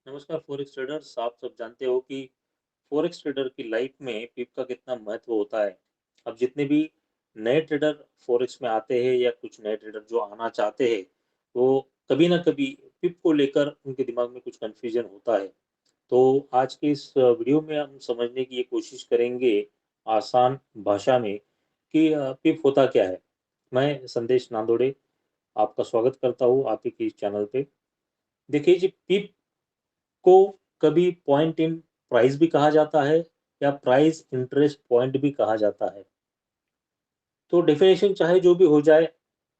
नमस्कार forex traders. आप सब जानते हो कि फॉरेक्स ट्रेडर की लाइफ में पिप का कितना महत्व होता है। अब जितने भी नए ट्रेडर फॉरेक्स में आते हैं या कुछ नए ट्रेडर जो आना चाहते हैं, वो कभी ना कभी पिप को लेकर उनके दिमाग में कुछ कंफ्यूजन होता है। तो आज के इस वीडियो में हम समझने की ये कोशिश करेंगे आसान भाषा में कि पिप होता क्या है। मैं संदेश नांदोड़े आपका स्वागत करता हूँ आप ही के इस चैनल पे। देखिए जी, पिप को कभी पॉइंट इन प्राइस भी कहा जाता है या प्राइस इंटरेस्ट पॉइंट भी कहा जाता है। तो डेफिनेशन चाहे जो भी हो जाए,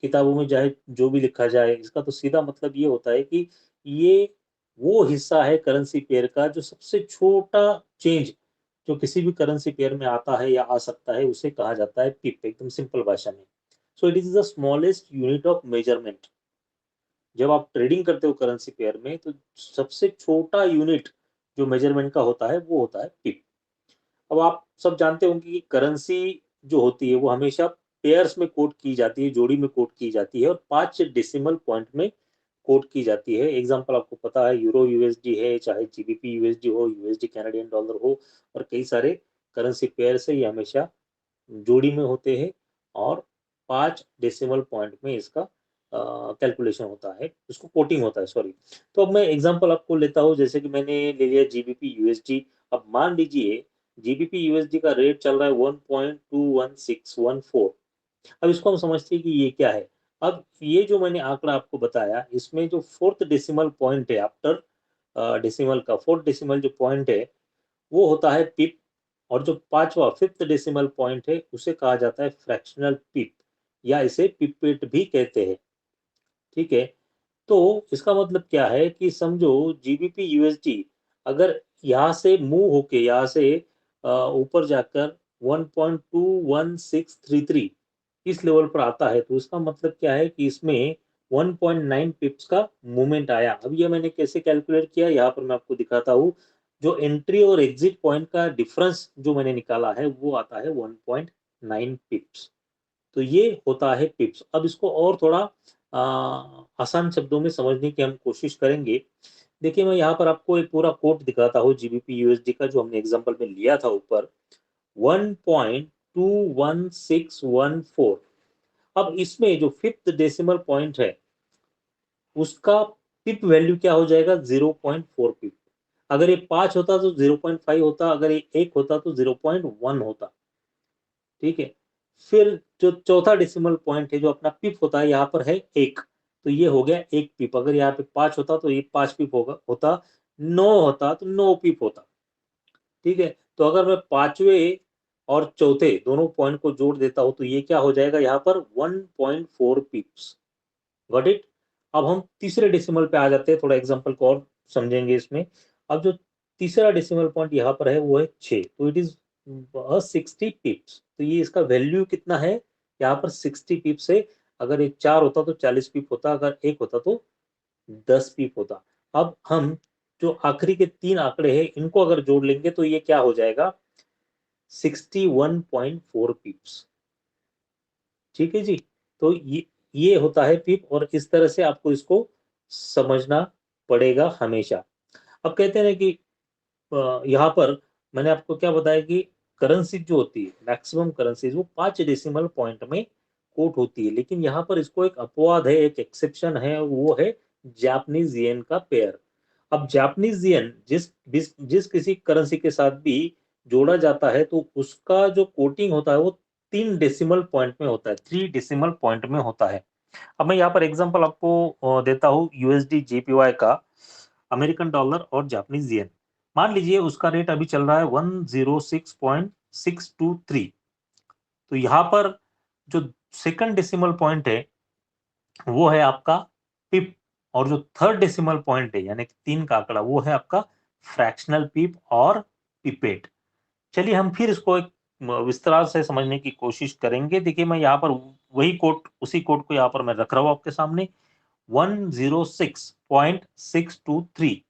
किताबों में चाहे जो भी लिखा जाए, इसका तो सीधा मतलब ये होता है कि ये वो हिस्सा है करेंसी पेयर का जो सबसे छोटा चेंज जो किसी भी करेंसी पेयर में आता है या आ सकता है, उसे कहा जाता है पिप, एकदम सिंपल भाषा में। So it is the smallest unit of measurement. जब आप ट्रेडिंग करते हो करेंसी पेयर में, तो सबसे छोटा यूनिट जो मेजरमेंट का होता है वो होता है पिप। अब आप सब जानते होंगे कि करेंसी जो होती है वो हमेशा पेयर्स में कोट की जाती है, जोड़ी में कोट की जाती है और 5 डेसिमल पॉइंट में कोट की जाती है। एग्जांपल आपको पता है, यूरो यूएसडी है, चाहे जीबीपी यूएसडी हो, यूएसडी कैनेडियन डॉलर हो, और कई सारे करेंसी पेयर से ये हमेशा जोड़ी में होते हैं और 5 डेसिमल पॉइंट में इसका कैलकुलेशन होता है, उसको कोटिंग होता है, सॉरी। तो अब मैं एग्जांपल आपको लेता हूँ, जैसे कि मैंने ले लिया जीबीपी यूएसडी। अब मान लीजिए जीबीपी यूएसडी का रेट चल रहा है 1.21614। अब इसको हम समझते हैं कि ये क्या है। अब ये जो मैंने आंकड़ा आपको बताया, इसमें जो फोर्थ डेसिमल पॉइंट है आफ्टर डेसिमल का फोर्थ डेसिमल जो पॉइंट है वो होता है पिप, और जो पांचवा फिफ्थ डेसिमल पॉइंट है उसे कहा जाता है फ्रैक्शनल पिप, या इसे पिपेट भी कहते हैं। ठीक है। तो इसका मतलब क्या है कि समझो जीबीपी यूएसडी अगर यहाँ से मूव होके यहाँ से ऊपर जाकर 1.21633 इस लेवल पर आता है, तो इसका मतलब क्या है कि इसमें 1.9 पिप्स का मूवमेंट आया। अब ये मैंने कैसे कैलकुलेट किया, यहाँ पर मैं आपको दिखाता हूँ। जो एंट्री और एग्जिट पॉइंट का डिफरेंस जो मैंने निकाला है वो आता है 1.9 पिप्स। तो ये होता है पिप्स। अब इसको और थोड़ा आसान शब्दों में समझने की हम कोशिश करेंगे। देखिए, मैं यहाँ पर आपको एक पूरा कोट दिखाता हूँ जीबीपी यूएसडी का, जो हमने एग्जांपल में लिया था ऊपर, 1.21614। अब इसमें जो फिफ्थ डेसिमल पॉइंट है उसका पिप वैल्यू क्या हो जाएगा, 0.4 पिप। अगर ये 5 होता तो 0.5 होता, अगर ये 1 होता तो 0.1 होता। ठीक है। फिर जो चौथा डेसिमल पॉइंट है जो अपना पिप होता है, यहाँ पर है 1, तो ये हो गया 1 पिप। अगर यहाँ पे 5 होता तो ये 5 पिप होता। 9 होता तो 9 पिप होता। ठीक है। तो अगर मैं पांचवे और चौथे दोनों पॉइंट को जोड़ देता हूं तो ये क्या हो जाएगा, यहाँ पर 1.4 पिप्स। Got it. अब हम तीसरे डेसिमल पे आ जाते हैं, थोड़ा एग्जांपल को और समझेंगे इसमें। अब जो तीसरा डेसिमल पॉइंट यहाँ पर है वो है 6, तो इट इज 60 पिप्स। तो ये इसका वैल्यू कितना है, यहाँ पर 60 पिप्स है। अगर ये 4 होता तो 40 पिप होता, अगर 1 होता तो 10 पिप होता। अब हम जो आखिरी के 3 आंकड़े हैं इनको अगर जोड़ लेंगे तो ये क्या हो जाएगा, 61.4 पिप्स। ठीक है जी। तो ये होता है पिप, और इस तरह से आपको इसको समझना पड़ेगा हमेशा। अब कहते हैं ना कि यहाँ पर मैंने आपको क्या बताया कि करेंसी जो होती है, मैक्सिमम करेंसीज वो 5 डेसिमल पॉइंट में कोट होती है, लेकिन यहाँ पर इसको एक अपवाद है, एक एक्सेप्शन है, वो है जापानीज येन का पेयर। अब जापानीज येन जिस किसी करेंसी के साथ भी जोड़ा जाता है तो उसका जो कोटिंग होता है वो 3 डेसिमल पॉइंट में होता है, 3 डेसिमल पॉइंट में होता है। अब मैं यहाँ पर एग्जांपल आपको देता हूँ यूएसडी जेपीवाई का, अमेरिकन डॉलर और जापानीज येन। मान लीजिए उसका रेट अभी चल रहा है 106.623। तो यहाँ पर जो सेकंड डेसिमल पॉइंट है वो है आपका पिप, और जो थर्ड डेसिमल पॉइंट है यानी कि 3 का आंकड़ा वो है आपका फ्रैक्शनल पिप और पिपेट। चलिए हम फिर इसको एक विस्तार से समझने की कोशिश करेंगे। देखिए, मैं यहाँ पर वही कोट, उसी कोट को यहाँ पर मैं रख रहा हूँ आपके सामने, 106.623।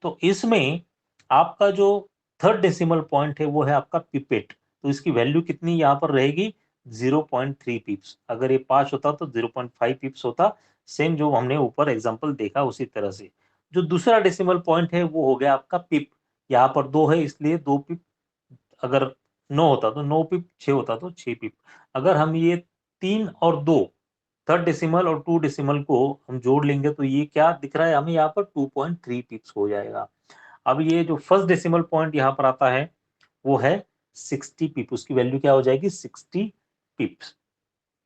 तो इसमें आपका जो थर्ड डेसिमल पॉइंट है वो है आपका पिपेट। तो इसकी वैल्यू कितनी यहाँ पर रहेगी 0.3 पिप्स। अगर ये 5 होता तो 0.5 पिप्स होता। सेम जो हमने ऊपर एग्जांपल देखा उसी तरह से। जो दूसरा डेसिमल पॉइंट है वो हो गया आपका पिप। यहाँ पर 2 है इसलिए 2 पिप। अगर 9 होता तो 9 पिप, 6 होता तो 6 पिप। अगर हम ये 3 और 2 थर्ड डेसिमल और 2 डेसिमल को हम जोड़ लेंगे तो ये क्या दिख रहा है हमें यहाँ पर 2.3 पिप्स हो जाएगा। अब ये जो फर्स्ट डेसिमल पॉइंट यहाँ पर आता है वो है 60 पिप। उसकी वैल्यू क्या हो जाएगी 60 पिप्स।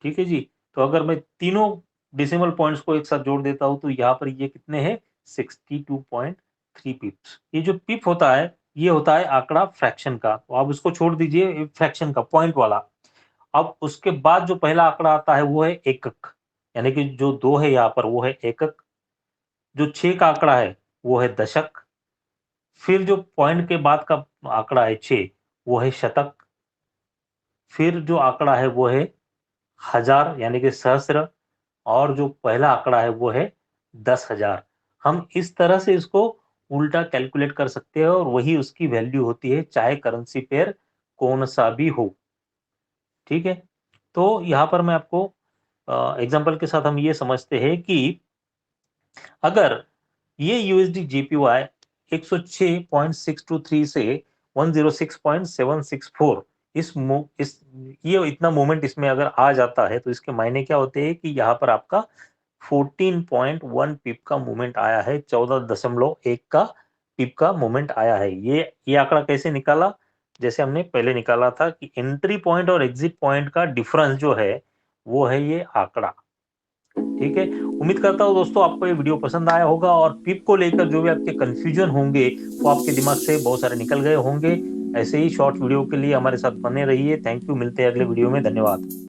ठीक है जी। तो अगर मैं तीनों डेसिमल पॉइंट्स को एक साथ जोड़ देता हूं तो यहाँ पर ये कितने हैं 62.3 पिप्स। ये जो पिप होता है ये होता है आंकड़ा फ्रैक्शन का। तो आप उसको छोड़ दीजिए फ्रैक्शन का पॉइंट वाला। अब उसके बाद जो पहला आंकड़ा आता है वो है एकक, यानी कि जो 2 है यहाँ पर वो है एकक। जो 6 का आंकड़ा है वो है दशक। फिर जो पॉइंट के बाद का आंकड़ा है 6 वो है शतक। फिर जो आंकड़ा है वो है हजार यानी कि सहस्त्र। और जो पहला आंकड़ा है वो है 10,000। हम इस तरह से इसको उल्टा कैलकुलेट कर सकते हैं और वही उसकी वैल्यू होती है चाहे करेंसी पेयर कौन सा भी हो। ठीक है। तो यहाँ पर मैं आपको एग्जांपल के साथ हम ये समझते हैं कि अगर ये यूएसडी जेपीवाई 106.623 से 106.764 इस ये इतना मूवमेंट इसमें अगर आ जाता है तो इसके मायने क्या होते हैं कि यहाँ पर आपका 14.1 पिप का मूवमेंट आया है, 14.1 का पिप का मूवमेंट आया है। ये आंकड़ा कैसे निकाला, जैसे हमने पहले निकाला था कि एंट्री पॉइंट और एग्जिट पॉइंट का डिफरेंस जो है वो है ये आंकड़ा। ठीक है। उम्मीद करता हूँ दोस्तों आपको ये वीडियो पसंद आया होगा और पिप को लेकर जो भी आपके कंफ्यूजन होंगे वो आपके दिमाग से बहुत सारे निकल गए होंगे। ऐसे ही शॉर्ट वीडियो के लिए हमारे साथ बने रहिए। Thank you. मिलते हैं अगले वीडियो में। धन्यवाद।